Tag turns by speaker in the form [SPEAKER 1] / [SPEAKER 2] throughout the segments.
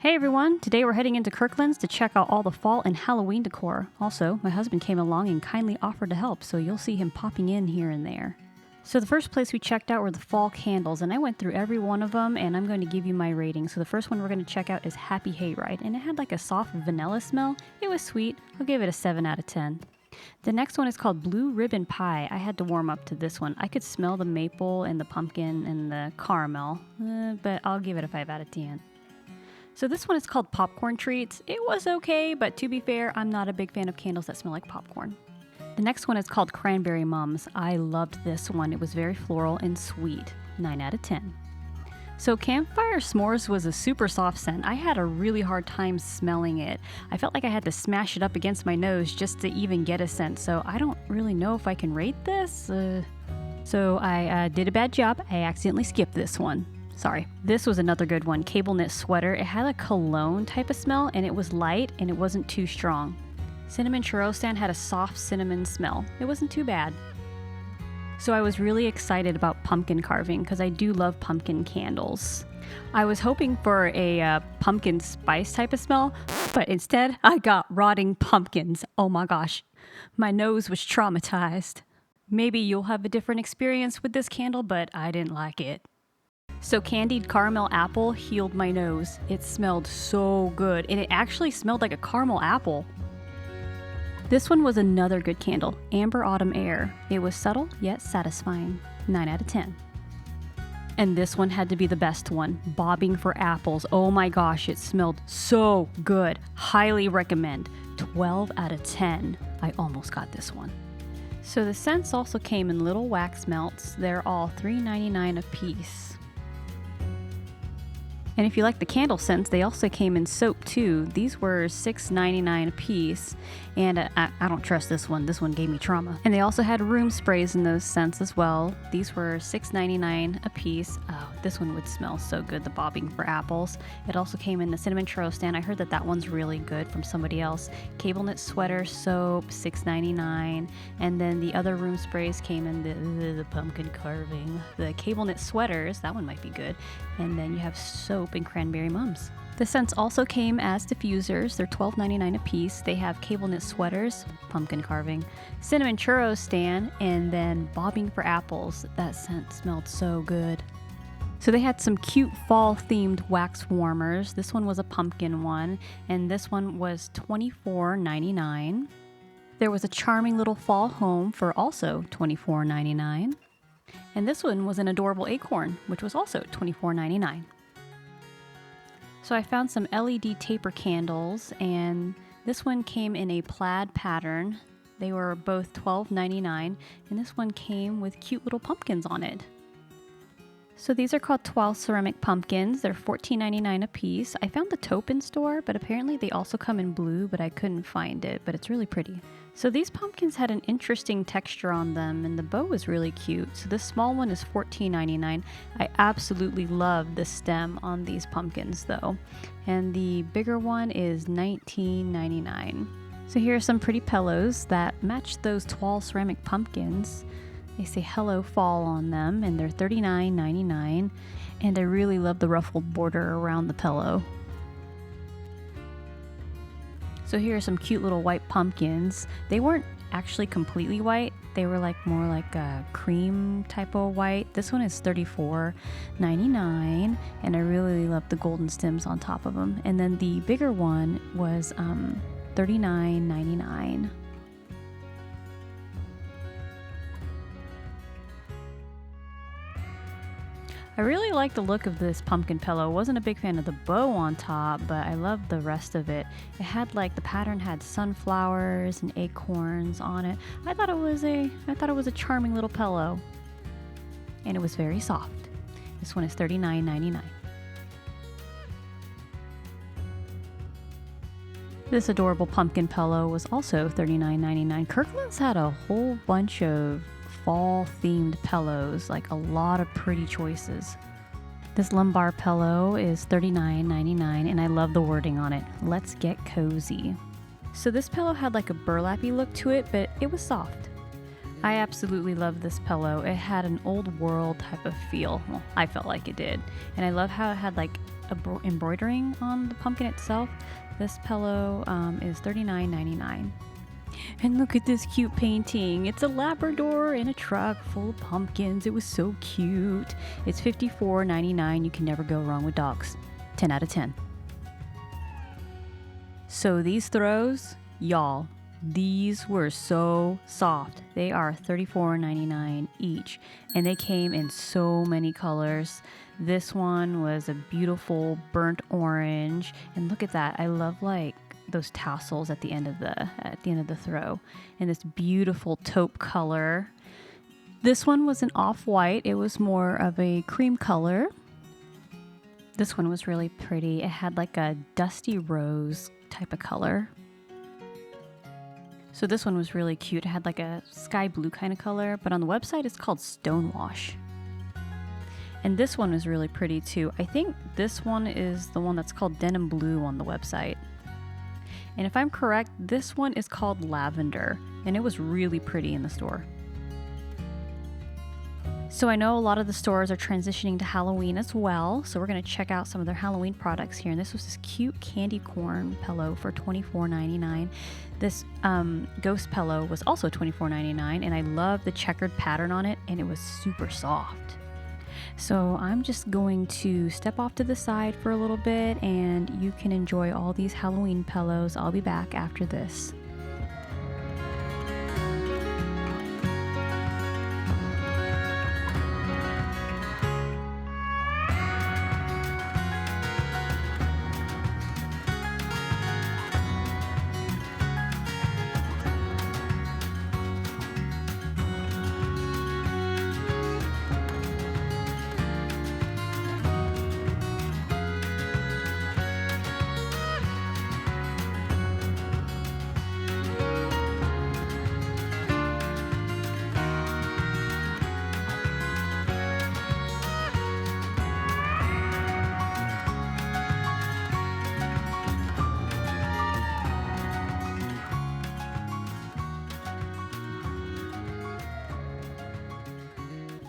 [SPEAKER 1] Hey everyone, today we're heading into Kirklands to check out all the fall and Halloween decor. Also, my husband came along and kindly offered to help, so you'll see him popping in here and there. So the first place we checked out were the fall candles, and I went through every one of them, and I'm going to give you my rating. So the first one we're going to check out is Happy Hayride, and it had like a soft vanilla smell. It was sweet. I'll give it a 7 out of 10. The next one is called Blue Ribbon Pie. I had to warm up to this one. I could smell the maple and the pumpkin and the caramel, but I'll give it a 5 out of 10. So this one is called Popcorn Treats. It was okay, but to be fair, I'm not a big fan of candles that smell like popcorn. The next one is called Cranberry Mums. I loved this one. It was very floral and sweet. 9 out of 10. So Campfire S'mores was a super soft scent. I had a really hard time smelling it. I felt like I had to smash it up against my nose just to even get a scent, so I don't really know if I can rate this. So I did a bad job. I accidentally skipped this one. Sorry. This was another good one, Cable Knit Sweater. It had a cologne type of smell, and it was light, and it wasn't too strong. Cinnamon Churro Stand had a soft cinnamon smell. It wasn't too bad. So I was really excited about pumpkin carving, because I do love pumpkin candles. I was hoping for a pumpkin spice type of smell, but instead I got rotting pumpkins. Oh my gosh. My nose was traumatized. Maybe you'll have a different experience with this candle, but I didn't like it. So Candied Caramel Apple healed my nose. It smelled so good, and it actually smelled like a caramel apple. This one was another good candle, Amber Autumn Air. It was subtle yet satisfying. 9 out of 10. And this one had to be the best one, Bobbing for Apples. Oh my gosh, it smelled so good. Highly recommend. 12 out of 10. I almost got this one. So the scents also came in little wax melts. They're all $3.99 a piece. And if you like the candle scents, they also came in soap too. These were $6.99 a piece, and I don't trust this one. This one gave me trauma. And they also had room sprays in those scents as well. These were $6.99 a piece. Oh, this one would smell so good, the Bobbing for Apples. It also came in the Cinnamon Churro Stand. I heard that one's really good from somebody else. Cable Knit Sweater, soap, $6.99. And then the other room sprays came in the pumpkin carving. The Cable Knit Sweaters, that one might be good. And then you have soap and Cranberry Mums. The scents also came as diffusers. They're $12.99 a piece. They have Cable Knit Sweaters, pumpkin carving, Cinnamon Churro Stand, and then Bobbing for Apples. That scent smelled so good. So they had some cute fall-themed wax warmers. This one was a pumpkin one, and this one was $24.99. There was a charming little fall home for also $24.99. And this one was an adorable acorn, which was also $24.99. So I found some LED taper candles, and this one came in a plaid pattern. They were both $12.99, and this one came with cute little pumpkins on it. So these are called Toile Ceramic Pumpkins. They're $14.99 a piece. I found the taupe in store, but apparently they also come in blue, but I couldn't find it, but it's really pretty. So these pumpkins had an interesting texture on them, and the bow was really cute. So this small one is $14.99. I absolutely love the stem on these pumpkins though. And the bigger one is $19.99. So here are some pretty pillows that match those Toile Ceramic Pumpkins. They say Hello Fall on them, and they're $39.99. And I really love the ruffled border around the pillow. So here are some cute little white pumpkins. They weren't actually completely white. They were more like a cream type of white. This one is $34.99, and I really love the golden stems on top of them. And then the bigger one was $39.99. I really like the look of this pumpkin pillow. Wasn't a big fan of the bow on top, but I loved the rest of it. It had the pattern had sunflowers and acorns on it. I thought it was a charming little pillow, and it was very soft. This one is $39.99. This adorable pumpkin pillow was also $39.99. Kirkland's had a whole bunch of fall-themed pillows, a lot of pretty choices. This lumbar pillow is $39.99, and I love the wording on it. Let's get cozy. So this pillow had a burlappy look to it, but it was soft. I absolutely love this pillow. It had an old world type of feel. Well, I felt like it did. And I love how it had like embroidering on the pumpkin itself. This pillow is $39.99. And look at this cute painting. It's a Labrador in a truck full of pumpkins. It was so cute. It's $54.99. You can never go wrong with dogs. 10 out of 10. So these throws, y'all, these were so soft. They are $34.99 each, and they came in so many colors. This one was a beautiful burnt orange, and look at that. I love like those tassels at the end of the throw, and this beautiful taupe color. This one was an off-white. It was more of a cream color. This one was really pretty. It had like a dusty rose type of color. So this one was really cute. It had like a sky blue kind of color, but on the website it's called Stonewash. And this one was really pretty too. I think this one is the one that's called Denim Blue on the website. And if I'm correct, this one is called Lavender, and it was really pretty in the store. So I know a lot of the stores are transitioning to Halloween as well, so we're going to check out some of their Halloween products here. And this was this cute candy corn pillow for $24.99. This ghost pillow was also $24.99, and I love the checkered pattern on it, and it was super soft. So I'm just going to step off to the side for a little bit, and you can enjoy all these Halloween pillows. I'll be back after this.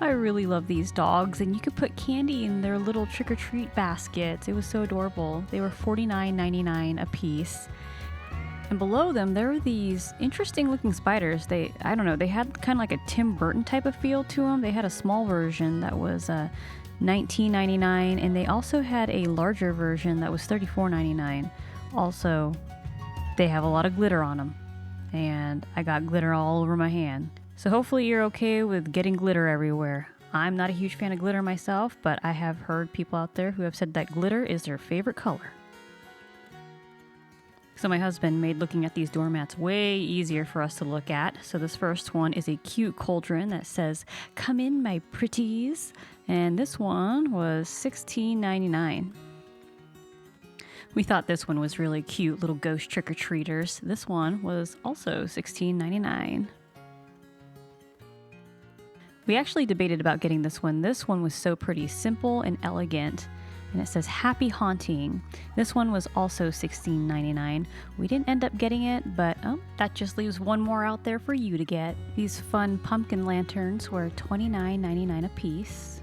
[SPEAKER 1] I really love these dogs, and you could put candy in their little trick-or-treat baskets. It was so adorable. They were $49.99 a piece. And below them, there were these interesting looking spiders. They had kind of like a Tim Burton type of feel to them. They had a small version that was $19.99, and they also had a larger version that was $34.99. Also, they have a lot of glitter on them, and I got glitter all over my hand. So hopefully you're okay with getting glitter everywhere. I'm not a huge fan of glitter myself, but I have heard people out there who have said that glitter is their favorite color. So my husband made looking at these doormats way easier for us to look at. So this first one is a cute cauldron that says, "Come in, my pretties." And this one was $16.99. We thought this one was really cute, little ghost trick-or-treaters. This one was also $16.99. We actually debated about getting this one. This one was so pretty, simple and elegant. And it says "Happy Haunting." This one was also $16.99. We didn't end up getting it, but that just leaves one more out there for you to get. These fun pumpkin lanterns were $29.99 a piece.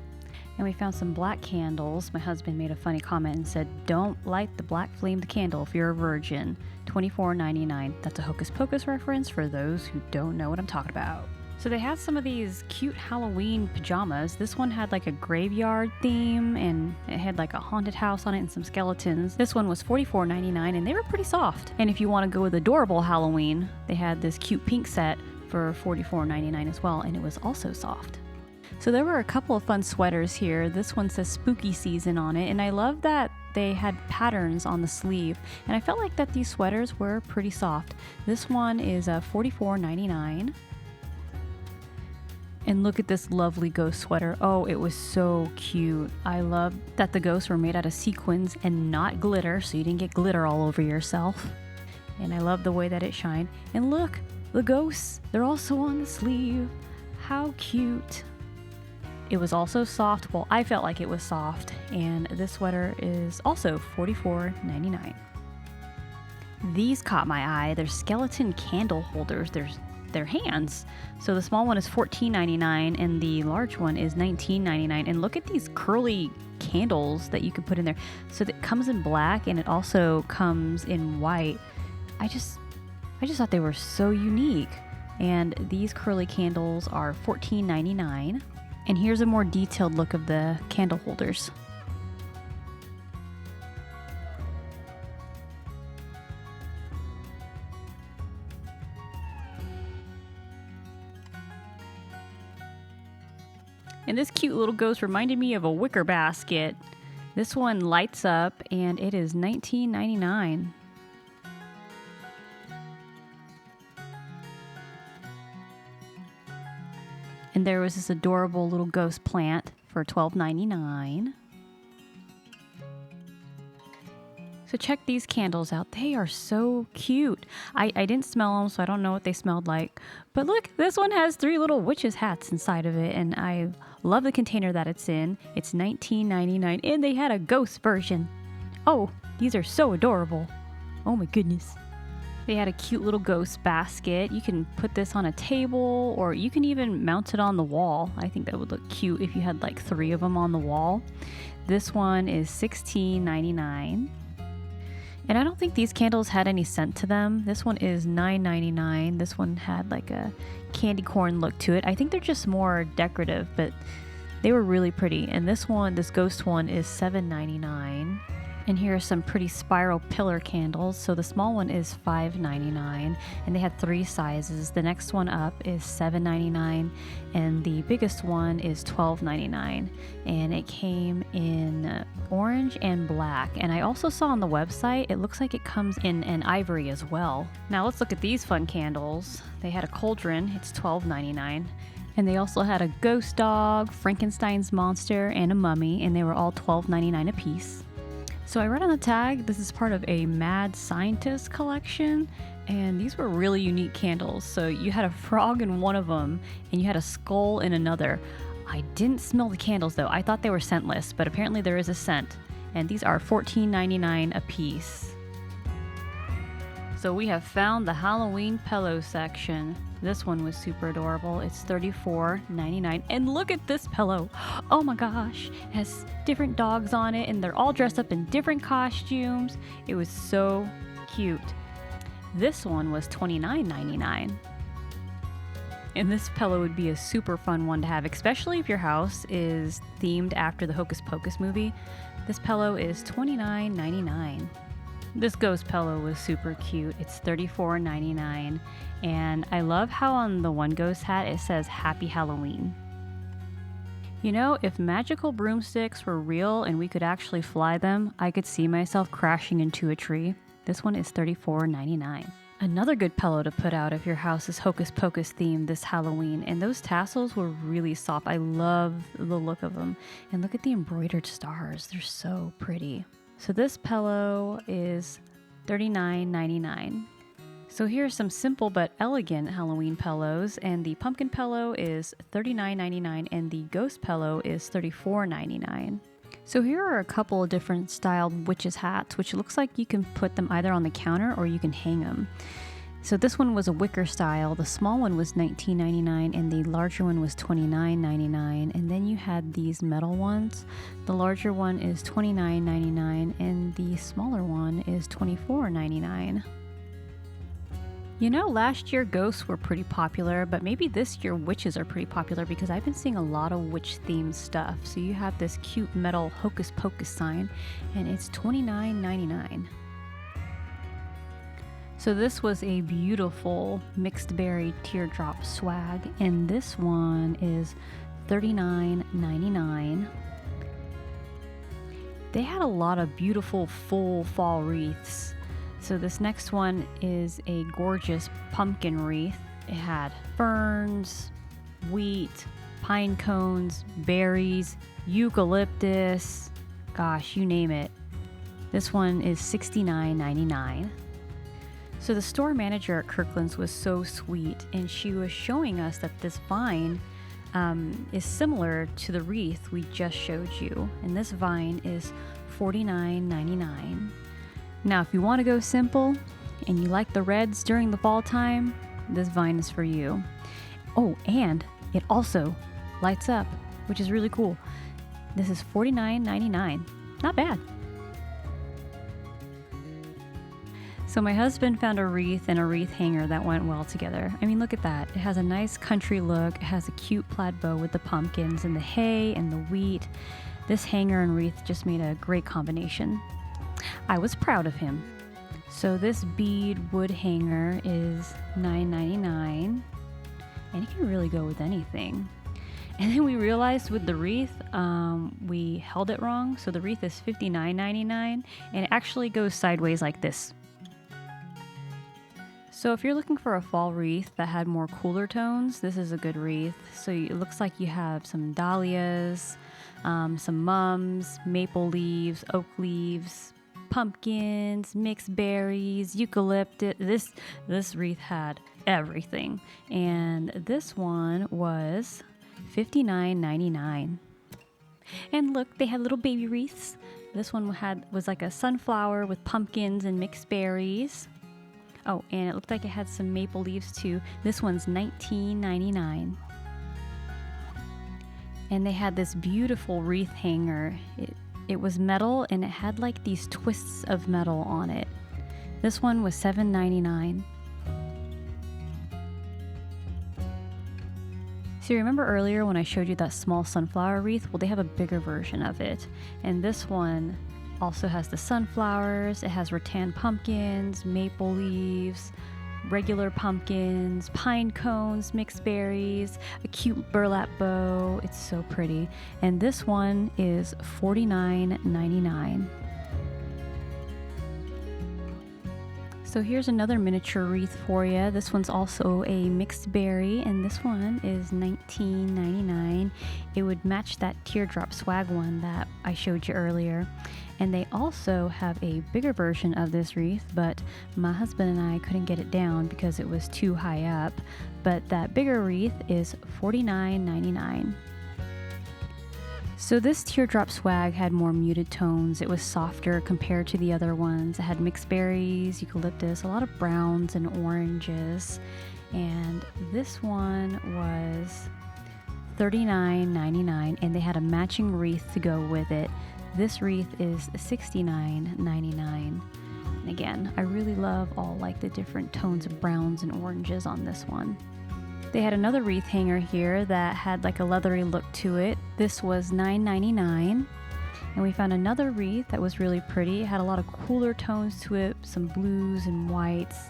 [SPEAKER 1] And we found some black candles. My husband made a funny comment and said, "Don't light the black flamed candle if you're a virgin." $24.99. That's a Hocus Pocus reference for those who don't know what I'm talking about. So they had some of these cute Halloween pajamas. This one had like a graveyard theme, and it had like a haunted house on it and some skeletons. This one was $44.99, and they were pretty soft. And if you want to go with adorable Halloween, they had this cute pink set for $44.99 as well, and it was also soft. So there were a couple of fun sweaters here. This one says "Spooky Season" on it, and I love that they had patterns on the sleeve, and I felt like that these sweaters were pretty soft. This one is $44.99. And look at this lovely ghost sweater. Oh, it was so cute. I love that the ghosts were made out of sequins and not glitter, so you didn't get glitter all over yourself. And I love the way that it shined. And look, the ghosts, they're also on the sleeve. How cute. It was also soft. Well, I felt like it was soft. And this sweater is also $44.99. These caught my eye. They're skeleton candle holders. There's their hands. So the small one is $14.99 and the large one is $19.99. And look at these curly candles that you can put in there. So it comes in black and it also comes in white. I just thought they were so unique. And these curly candles are $14.99. And here's a more detailed look of the candle holders. And this cute little ghost reminded me of a wicker basket. This one lights up and it is $19.99. And there was this adorable little ghost plant for $12.99. So check these candles out. They are so cute. I didn't smell them, so I don't know what they smelled like. But look, this one has 3 little witches' hats inside of it, and I love the container that it's in. It's $19.99, and they had a ghost version. Oh, these are so adorable. Oh my goodness. They had a cute little ghost basket. You can put this on a table, or you can even mount it on the wall. I think that would look cute if you had like 3 of them on the wall. This one is $16.99. And I don't think these candles had any scent to them. This one is $9.99. This one had like a candy corn look to it. I think they're just more decorative, but they were really pretty. And this ghost one is $7.99. And here are some pretty spiral pillar candles. So the small one is $5.99, and they had 3 sizes. The next one up is $7.99, and the biggest one is $12.99. And it came in orange and black. And I also saw on the website, it looks like it comes in an ivory as well. Now let's look at these fun candles. They had a cauldron, it's $12.99. And they also had a ghost dog, Frankenstein's monster, and a mummy, and they were all $12.99 a piece. So I read on the tag, this is part of a Mad Scientist collection, and these were really unique candles. So you had a frog in one of them, and you had a skull in another. I didn't smell the candles though. I thought they were scentless, but apparently there is a scent. And these are $14.99 a piece. So we have found the Halloween pillow section. This one was super adorable. It's $34.99. And look at this pillow. Oh my gosh. It has different dogs on it and they're all dressed up in different costumes. It was so cute. This one was $29.99. And this pillow would be a super fun one to have, especially if your house is themed after the Hocus Pocus movie. This pillow is $29.99. This ghost pillow was super cute. It's $34.99. And I love how on the one ghost hat it says Happy Halloween. You know, if magical broomsticks were real and we could actually fly them, I could see myself crashing into a tree. This one is $34.99. Another good pillow to put out if your house is Hocus Pocus themed this Halloween. And those tassels were really soft. I love the look of them. And look at the embroidered stars. They're so pretty. So this pillow is $39.99. So here are some simple but elegant Halloween pillows, and the pumpkin pillow is $39.99 and the ghost pillow is $34.99. So here are a couple of different styled witches hats, which looks like you can put them either on the counter or you can hang them. So this one was a wicker style. The small one was $19.99 and the larger one was $29.99. And then you had these metal ones. The larger one is $29.99 and the smaller one is $24.99. You know, last year ghosts were pretty popular, but maybe this year witches are pretty popular because I've been seeing a lot of witch-themed stuff. So you have this cute metal Hocus Pocus sign, and it's $29.99. So this was a beautiful mixed berry teardrop swag, and this one is $39.99. They had a lot of beautiful full fall wreaths. So this next one is a gorgeous pumpkin wreath. It had ferns, wheat, pine cones, berries, eucalyptus, gosh, you name it. This one is $69.99. So the store manager at Kirklands was so sweet, and she was showing us that this vine is similar to the wreath we just showed you. And this vine is $49.99. Now, if you want to go simple and you like the reds during the fall time, this vine is for you. Oh, and it also lights up, which is really cool. This is $49.99. Not bad. So my husband found a wreath and a wreath hanger that went well together. I mean, look at that. It has a nice country look. It has a cute plaid bow with the pumpkins and the hay and the wheat. This hanger and wreath just made a great combination. I was proud of him. So this bead wood hanger is $9.99, and it can really go with anything. And then we realized with the wreath, we held it wrong. So the wreath is $59.99, and it actually goes sideways like this. So if you're looking for a fall wreath that had more cooler tones, this is a good wreath. So it looks like you have some dahlias, some mums, maple leaves, oak leaves, pumpkins, mixed berries, eucalyptus. This wreath had everything. And this one was $59.99. And look, they had little baby wreaths. This one was like a sunflower with pumpkins and mixed berries. Oh, and it looked like it had some maple leaves too. This one's $19.99. And they had this beautiful wreath hanger. It was metal, and it had like these twists of metal on it. This one was $7.99. So you remember earlier when I showed you that small sunflower wreath? Well, they have a bigger version of it. And this one also has the sunflowers. It has rattan pumpkins, maple leaves, regular pumpkins, pine cones, mixed berries, a cute burlap bow. It's so pretty. And this one is $49.99. So here's another miniature wreath for you. This one's also a mixed berry, and this one is $19.99. It would match that teardrop swag one that I showed you earlier. And they also have a bigger version of this wreath, but my husband and I couldn't get it down because it was too high up. But that bigger wreath is $49.99. So this teardrop swag had more muted tones. It was softer compared to the other ones. It had mixed berries, eucalyptus, a lot of browns and oranges. And this one was $39.99, and they had a matching wreath to go with it. This wreath is $69.99. And again, I really love all like the different tones of browns and oranges on this one. They had another wreath hanger here that had like a leathery look to it. This was $9.99. And we found another wreath that was really pretty. It had a lot of cooler tones to it, some blues and whites,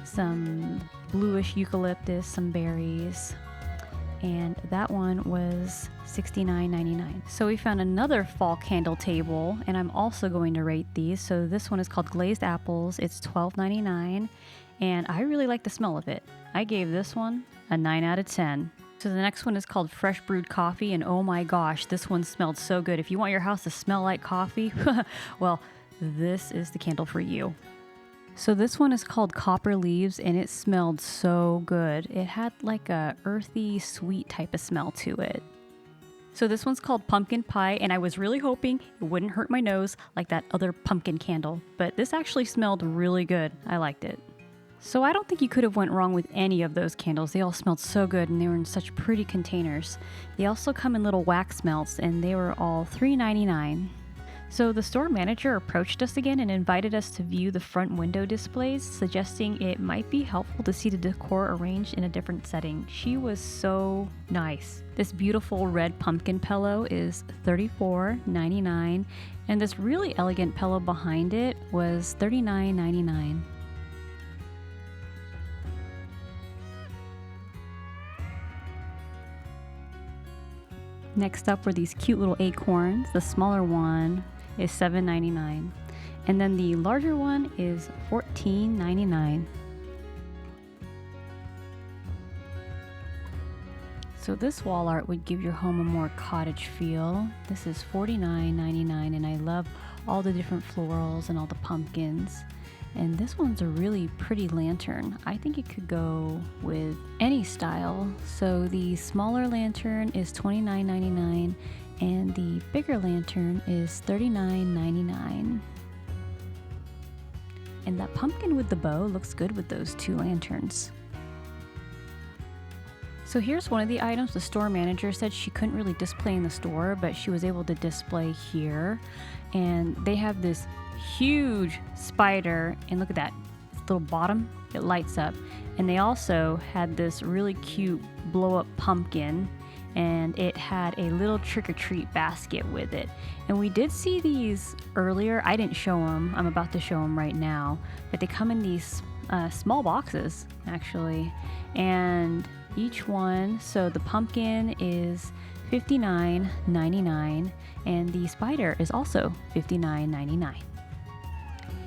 [SPEAKER 1] some bluish eucalyptus, some berries. And that one was $69.99. So we found another fall candle table, and I'm also going to rate these. So this one is called Glazed Apples. It's $12.99, and I really like the smell of it. I gave this one a 9 out of 10. So the next one is called Fresh Brewed Coffee, and oh my gosh, this one smelled so good. If you want your house to smell like coffee, well, this is the candle for you. So this one is called Copper Leaves, and it smelled so good. It had like a earthy, sweet type of smell to it. So this one's called Pumpkin Pie, and I was really hoping it wouldn't hurt my nose like that other pumpkin candle, but this actually smelled really good. I liked it. So I don't think you could have went wrong with any of those candles. They all smelled so good, and they were in such pretty containers. They also come in little wax melts, and they were all $3.99. So the store manager approached us again and invited us to view the front window displays, suggesting it might be helpful to see the decor arranged in a different setting. She was so nice. This beautiful red pumpkin pillow is $34.99, and this really elegant pillow behind it was $39.99. Next up were these cute little acorns. The smaller one is $7.99, and then the larger one is $14.99. So this wall art would give your home a more cottage feel. This is $49.99, and I love all the different florals and all the pumpkins. And this one's a really pretty lantern. I think it could go with any style. So the smaller lantern is $29.99, and the bigger lantern is $39.99. And that pumpkin with the bow looks good with those two lanterns. So here's one of the items the store manager said she couldn't really display in the store, but she was able to display here. And they have this huge spider, and look at that, its little bottom, it lights up. And they also had this really cute blow-up pumpkin, and it had a little trick-or-treat basket with it. And we did see these earlier. I didn't show them. I'm about to show them right now. But they come in these small boxes, actually. And each one, so the pumpkin is $59.99, and the spider is also $59.99.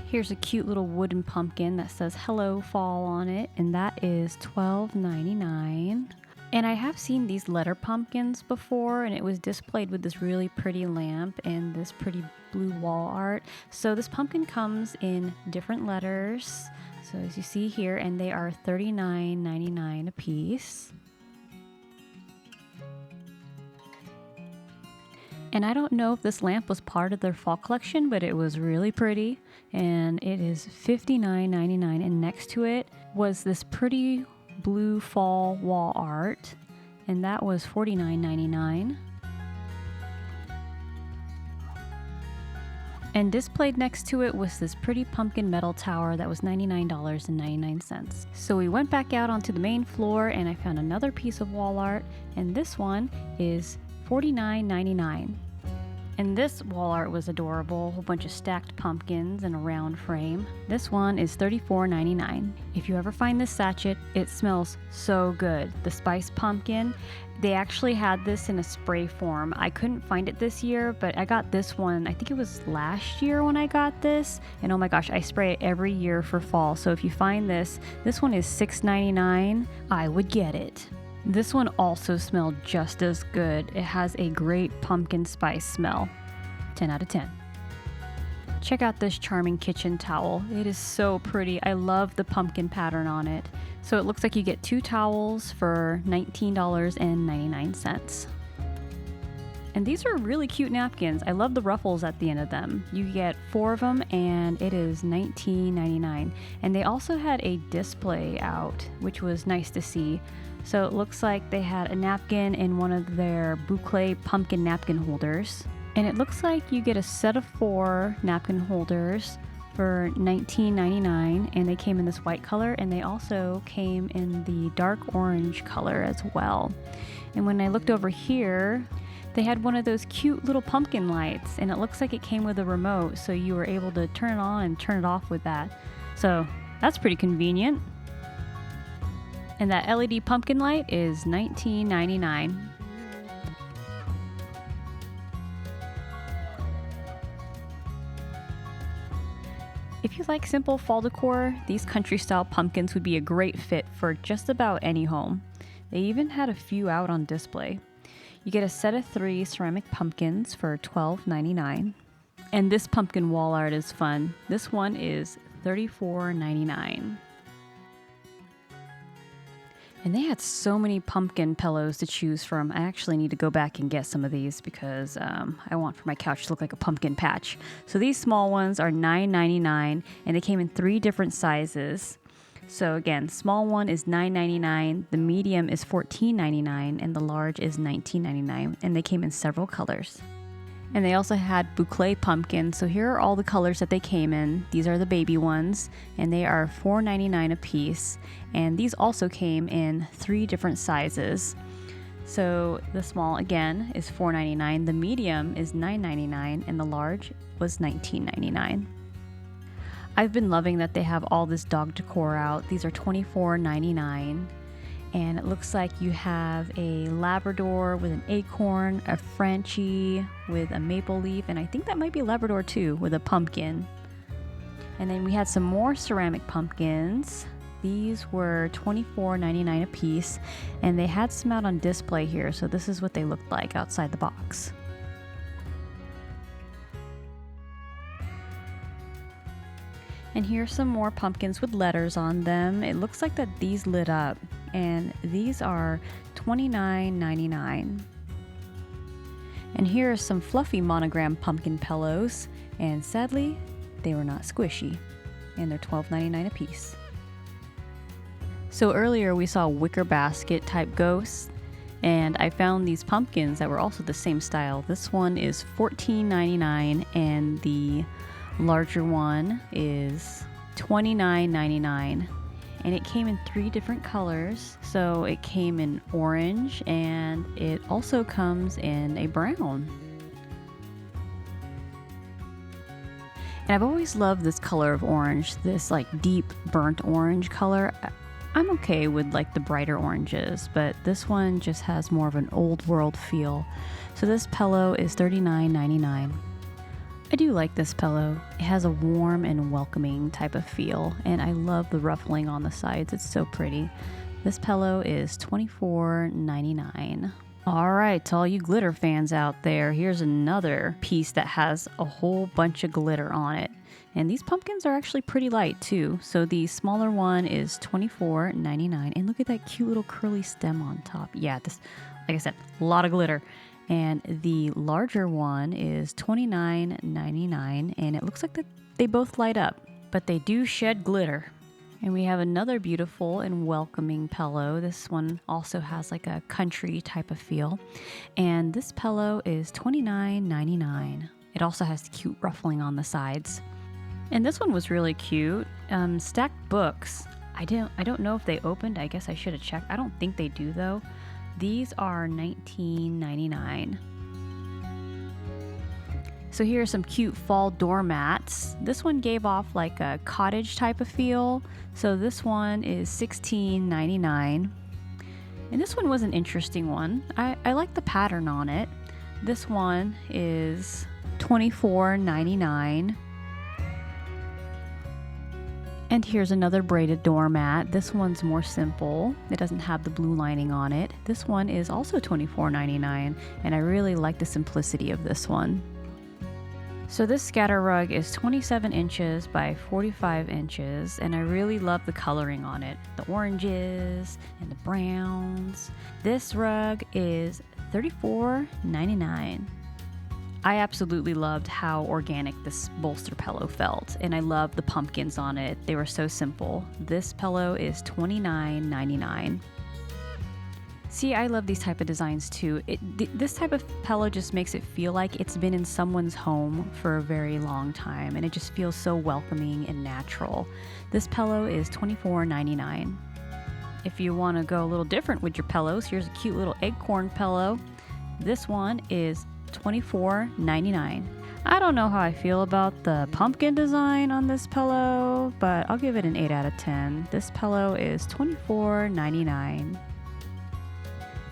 [SPEAKER 1] Here's a cute little wooden pumpkin that says Hello Fall on it, and that is $12.99. And I have seen these letter pumpkins before, and it was displayed with this really pretty lamp and this pretty blue wall art. So this pumpkin comes in different letters, so as you see here, and they are $39.99 a piece. And I don't know if this lamp was part of their fall collection, but it was really pretty, and it is $59.99. And next to it was this pretty blue fall wall art, and that was $49.99. And displayed next to it was this pretty pumpkin metal tower that was $99.99. So we went back out onto the main floor, and I found another piece of wall art, and this one is $49.99. And this wall art was adorable, a whole bunch of stacked pumpkins in a round frame. This one is $34.99. If you ever find this sachet, it smells so good. The spice pumpkin, they actually had this in a spray form. I couldn't find it this year, but I got this one, I think it was last year when I got this. And oh my gosh, I spray it every year for fall. So if you find this one is $6.99. I would get it. This one also smelled just as good. It has a great pumpkin spice smell. 10 out of 10. Check out this charming kitchen towel. It is so pretty. I love the pumpkin pattern on it. So it looks like you get 2 towels for $19.99. And these are really cute napkins. I love the ruffles at the end of them. You get 4 of them, and it is $19.99. And they also had a display out, which was nice to see. So it looks like they had a napkin in one of their boucle pumpkin napkin holders. And it looks like you get a set of 4 napkin holders for $19.99, and they came in this white color, and they also came in the dark orange color as well. And when I looked over here, they had one of those cute little pumpkin lights, and it looks like it came with a remote, so you were able to turn it on and turn it off with that. So that's pretty convenient. And that LED pumpkin light is $19.99. If you like simple fall decor, these country-style pumpkins would be a great fit for just about any home. They even had a few out on display. You get a set of 3 ceramic pumpkins for $12.99. And this pumpkin wall art is fun. This one is $34.99. And they had so many pumpkin pillows to choose from. I actually need to go back and get some of these because I want for my couch to look like a pumpkin patch. So these small ones are $9.99, and they came in 3 different sizes. So again, small one is $9.99, the medium is $14.99, and the large is $19.99, and they came in several colors. And they also had boucle pumpkins. So here are all the colors that they came in. These are the baby ones, and they are $4.99 a piece. And these also came in 3 different sizes. So the small, again, is $4.99. The medium is $9.99, and the large was $19.99. I've been loving that they have all this dog decor out. These are $24.99. And it looks like you have a Labrador with an acorn, a Frenchie with a maple leaf, and I think that might be a Labrador too, with a pumpkin. And then we had some more ceramic pumpkins. These were $24.99 a piece, and they had some out on display here, so this is what they looked like outside the box. And here's some more pumpkins with letters on them. It looks like that these lit up, and these are $29.99. And here are some fluffy monogram pumpkin pillows, and sadly, they were not squishy, and they're $12.99 a piece. So earlier we saw wicker basket type ghosts, and I found these pumpkins that were also the same style. This one is $14.99 and the larger one is $29.99. And it came in 3 different colors. So it came in orange and it also comes in a brown. And I've always loved this color of orange, this like deep burnt orange color. I'm okay with like the brighter oranges, but this one just has more of an old world feel. So this pillow is $39.99. I do like this pillow. It has a warm and welcoming type of feel, and I love the ruffling on the sides. It's so pretty. This pillow is $24.99. All right, to all you glitter fans out there, here's another piece that has a whole bunch of glitter on it. And these pumpkins are actually pretty light too. So the smaller one is $24.99. And look at that cute little curly stem on top. Yeah, this, like I said, a lot of glitter. And the larger one is $29.99. And it looks like that they both light up, but they do shed glitter. And we have another beautiful and welcoming pillow. This one also has like a country type of feel. And this pillow is $29.99. It also has cute ruffling on the sides. And this one was really cute. Stacked books. I don't know if they opened. I guess I should have checked. I don't think they do though. These are $19.99. So here are some cute fall doormats. This one gave off like a cottage type of feel. So this one is $16.99. And this one was an interesting one. I like the pattern on it. This one is $24.99. And here's another braided doormat. This one's more simple. It doesn't have the blue lining on it. This one is also $24.99, and I really like the simplicity of this one. So this scatter rug is 27 inches by 45 inches, and I really love the coloring on it. The oranges and the browns. This rug is $34.99. I absolutely loved how organic this bolster pillow felt, and I loved the pumpkins on it. They were so simple. This pillow is $29.99. See, I love these type of designs too. This type of pillow just makes it feel like it's been in someone's home for a very long time, and it just feels so welcoming and natural. This pillow is $24.99. If you want to go a little different with your pillows, here's a cute little acorn pillow. This one is $24.99. I don't know how I feel about the pumpkin design on this pillow, but I'll give it an 8 out of 10. This pillow is $24.99.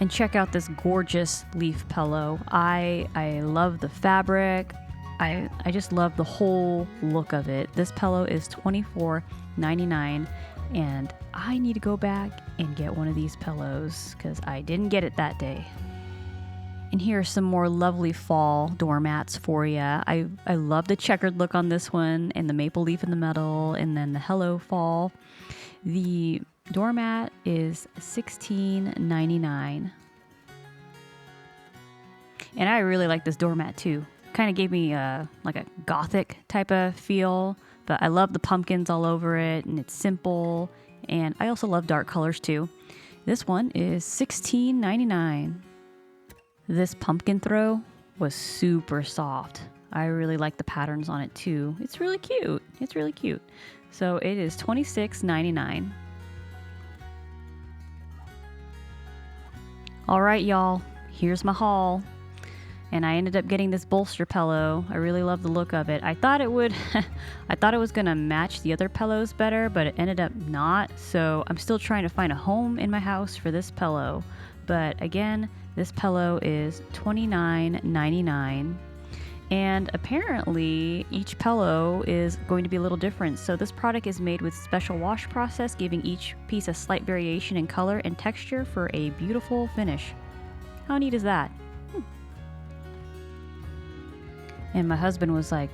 [SPEAKER 1] And check out this gorgeous leaf pillow. I love the fabric. I just love the whole look of it. This pillow is $24.99, and I need to go back and get one of these pillows because I didn't get it that day. And here are some more lovely fall doormats for you. I love the checkered look on this one and the maple leaf in the middle and then the hello fall. The doormat is $16.99. And I really like this doormat too. Kind of gave me like a gothic type of feel, but I love the pumpkins all over it and it's simple. And I also love dark colors too. This one is $16.99. This pumpkin throw was super soft. I really like the patterns on it too. It's really cute. It's really cute. So it is $26.99. All right, y'all. Here's my haul. And I ended up getting this bolster pillow. I really love the look of it. I thought it would, I thought it was gonna match the other pillows better, but it ended up not. So I'm still trying to find a home in my house for this pillow. But again, this pillow is $29.99. And apparently each pillow is going to be a little different. So this product is made with special wash process, giving each piece a slight variation in color and texture for a beautiful finish. How neat is that? And my husband was like,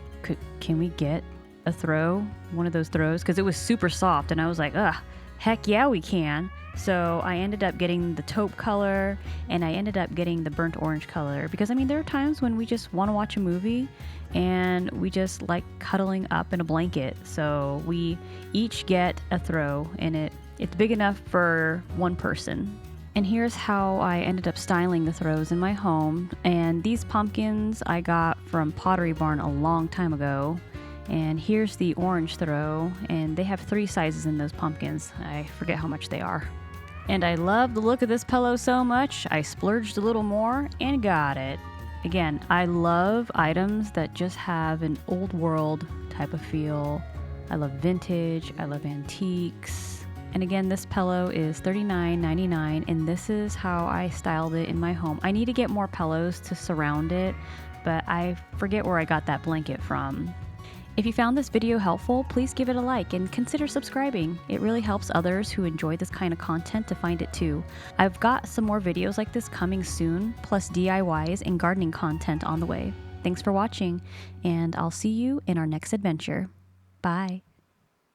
[SPEAKER 1] can we get a throw, one of those throws, because it was super soft, and I was like, ugh, heck yeah, we can. So I ended up getting the taupe color, and I ended up getting the burnt orange color, because I mean, there are times when we just want to watch a movie and we just like cuddling up in a blanket. So we each get a throw, and it's big enough for one person. And here's how I ended up styling the throws in my home. And these pumpkins I got from Pottery Barn a long time ago. And here's the orange throw, and they have 3 sizes in those pumpkins. I forget how much they are. And I love the look of this pillow so much, I splurged a little more and got it. Again, I love items that just have an old world type of feel. I love vintage, I love antiques. And again, this pillow is $39.99, and this is how I styled it in my home. I need to get more pillows to surround it, but I forget where I got that blanket from. If you found this video helpful, please give it a like and consider subscribing. It really helps others who enjoy this kind of content to find it too. I've got some more videos like this coming soon, plus DIYs and gardening content on the way. Thanks for watching, and I'll see you in our next adventure. Bye.